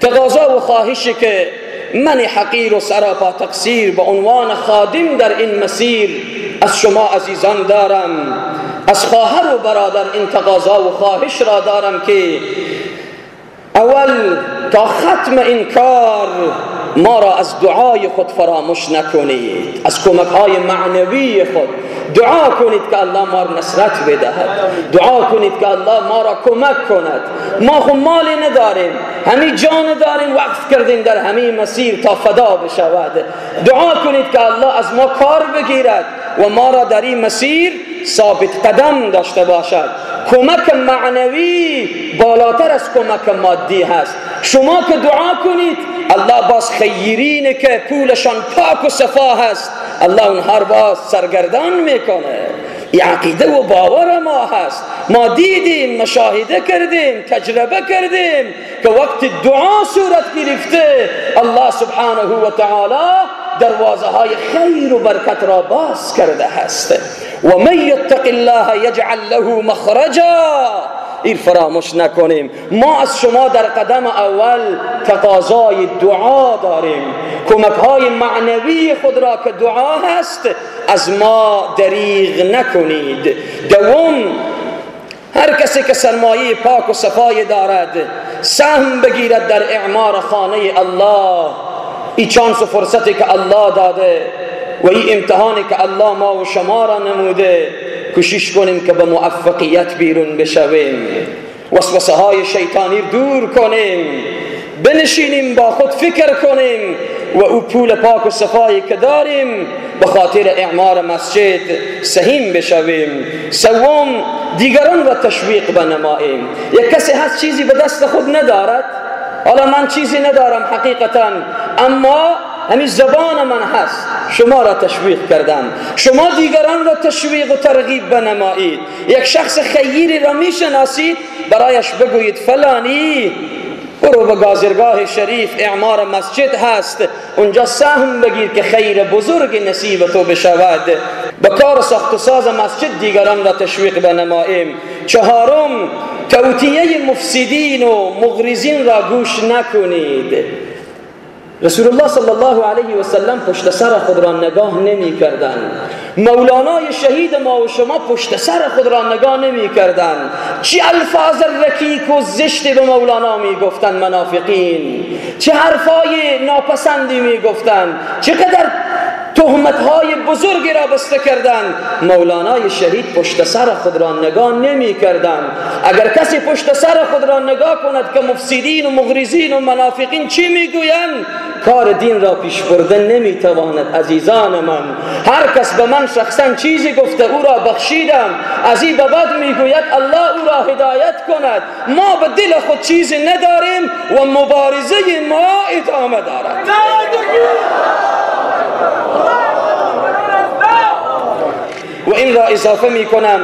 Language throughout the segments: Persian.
تقاضا و خواهشی که من حقیر و سراپا تقصیر به عنوان خادم در این مسیر از شما عزیزان دارم، از خواهر و برادر این تقاضا و خواهش را دارم که اول تا ختم این کار ما را از دعای خود فراموش نکنید، از کمک‌های معنوی خود دعا کنید که الله ما را نصرت بدهد، دعا کنید که الله ما را کمک کند. ما خود مالی نداریم، همین جان داریم وقف کردیم در همین مسیر تا فدا بشود. دعا کنید که الله از ما کار بگیرد و ما را در این مسیر ثابت قدم داشته باشد. کمک معنوی بالاتر از کمک مادی هست. شما که دعا کنید الله باز خیرینه که پولشان پاک و صفا هست، الله اونها رو باز سرگردان میکنه. این عقیده و باور ما هست. ما دیدیم، مشاهده کردیم، تجربه کردیم که وقت دعا صورت گرفته الله سبحانه و تعالی دروازه های خیر و برکت را باز کرده هست. و من یتق الله یجعل له مخرجا. این فراموش نکنیم. ما از شما در قدم اول تقاضای دعا داریم. کمک های معنوی خود را که دعا هست از ما دریغ نکنید. دوم، هر کسی که سرمایه پاک و صفای دارد سهم بگیرد در اعمار خانه الله. این چانس و فرصتی که الله داده و این امتحانی که الله ما و شما را نموده، کوشش کنیم که به موفقیت بیرون بشویم، وسوسه های شیطانی دور کنیم، بنشینیم با خود فکر کنیم و او پول پاک و صفایی که داریم به خاطر اعمار مسجد سهیم بشویم. سوم، دیگران را تشویق بنماییم. یک کسی هست چیزی به دست خود ندارد، حالا من چیزی ندارم حقیقتا، اما همین زبان من هست، شما را تشویق کردم. شما دیگران را تشویق و ترغیب بنمایید. یک شخص خیری را میشناسید، برایش بگویید فلانی برو به گازرگاه شریف اعمار مسجد هست، اونجا سهم بگیر که خیر بزرگ نصیب تو بشود. به کار ساخت و ساز مسجد دیگران را تشویق بنماییم. چهارم، توطیه مفسدین و مغرضین را گوش نکنید. رسول الله صلی الله علیه و سلم پشت سر خود را نگاه نمی کردند. مولانای شهید ما و شما پشت سر خود را نگاه نمی کردند. چه الفاظ رکیک و زشتی به مولانا می گفتند منافقین، چه حرفای ناپسندی می گفتند، چقدر تهمت‌های بزرگی را بسته کردند. مولانای شهید پشت سر خود را نگاه نمی کردند. اگر کسی پشت سر خود را نگاه کند که مفسدین و مغرضین و منافقین چی میگویند، کار دین را پیش بردن نمیتواند. عزیزان من، هر کس به من شخصا چیزی گفته او را بخشیدم، از این به بعد میگوید الله او را هدایت کند. ما به دل خود چیزی نداریم و مبارزه ما ادامه دارد. و این را اضافه می کنم،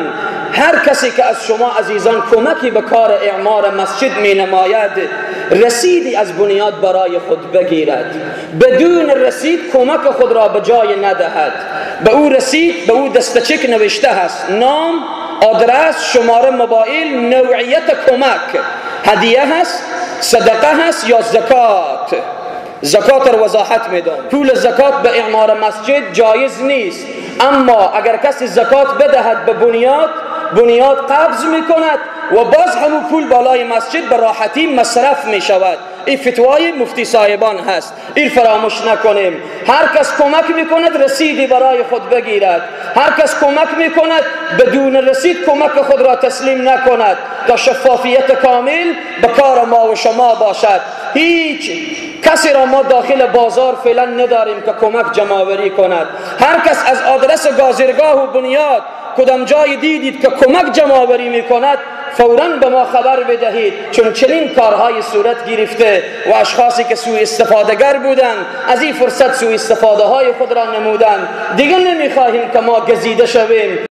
هر کسی که از شما عزیزان کمکی به کار اعمار مسجد می نماید، رسیدی از بنیاد برای خود بگیرد. بدون رسید کمک خود را به جای ندهد. به او رسید، به او دستچک نوشته هست، نام، آدرس، شماره موبایل، نوعیت کمک، هدیه هست، صدقه هست یا زکات. زکات را وضاحت میدم. پول زکات به اعمار مسجد جایز نیست، اما اگر کسی زکات بدهد به بنیاد قبض میکند و باز همون پول بالای مسجد به راحتی مصرف میشود. این فتوای مفتی صاحبان هست، این فراموش نکنیم. هر کس کمک میکند رسیدی برای خود بگیرد. هر کس کمک میکند بدون رسید کمک خود را تسلیم نکند تا شفافیت کامل به کار ما و شما باشد. هیچ کسی را ما داخل بازار فعلا نداریم که کمک جمع‌آوری کند. هر کس از آدرس گازرگاه و بنیاد کدام جای دیدید که کمک جمع‌آوری میکند، فوراً به ما خبر بدهید، چون چنین کارهای صورت گرفته و اشخاصی که سوء استفاده‌گر بودند از این فرصت سوء استفاده های خود را نمودند. دیگر نمیخواهیم که ما گزیده شویم